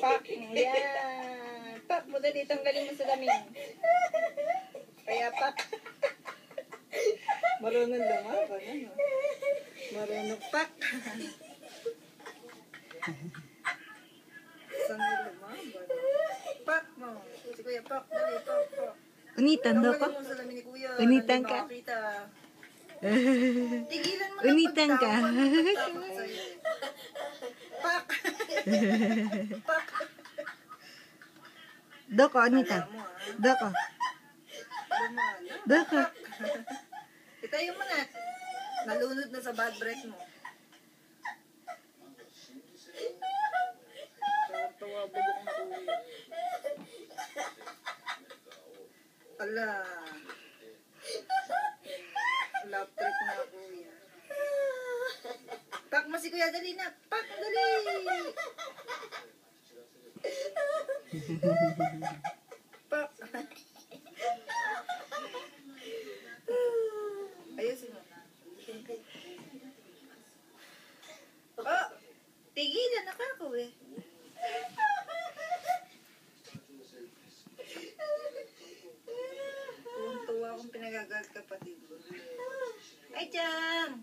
Pak. Yan. Pak mo dali. Tanggalin mo sa lamin. Kaya pak. Marunong lumaban. Ano? Marunong pak. Saan lumaban? Pak mo. Si Kuya pak. Dali. Pak. Pak. Unitan daw ko? Unitan ka? Tigilan mo Unitan ka? Pak! Pak! Doko, unitan. Doko. Doko. Itayo mo na. Nalunod na sa bad breath mo. Tawa, bubok na kuya. Ala. Love trip na kuya. Pak mo si kuya, dali na. Pak, dali. Pak. Ayusin mo. Oh, tigilan na ka ko eh. Tuwa akong pinagagal kapatid ko. Ay, Chang!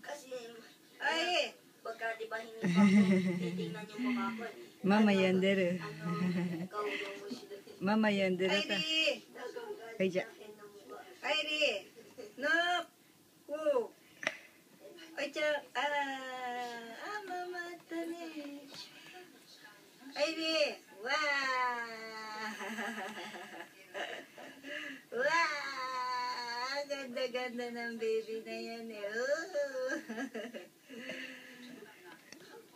Ay! Pagka di ba hindi pa ako titignan yung mukha ko eh. Mama yandere. Ikaw yung Mama yandere Ay, ka. Ri! Ay, ja. Ay, Ri! Nok! Ko! Ay, Chang! Mama Tanesh! Ay, Ri! Wow! Wow! Ganda-ganda ng baby na yan eh.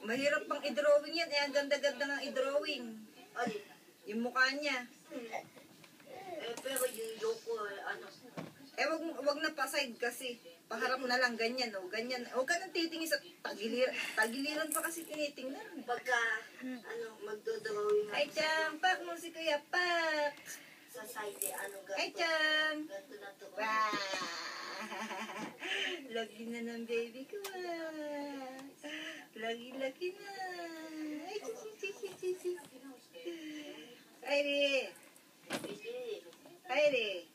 Mahirap pang i-drawing yan. Ang ganda-ganda ng i-drawing. Yung mukha niya. pero yung yoko, ano, Wag na pa-side kasi. Paharap na lang, ganyan, o. Ganyan. Huwag ka nang titingin sa tagiliran. Tagiliran pa kasi tinitingnan. pagka, ano, magdodrawing Ay, Chang! Pak mo si Kuya, pak! sa side, ano, Ay, ganito, Chang! ganito na to. Wow! Lagi na ng baby ko, ah. Lagi-lagi na. Ay, si. Ay, Ri! Ay, Ri!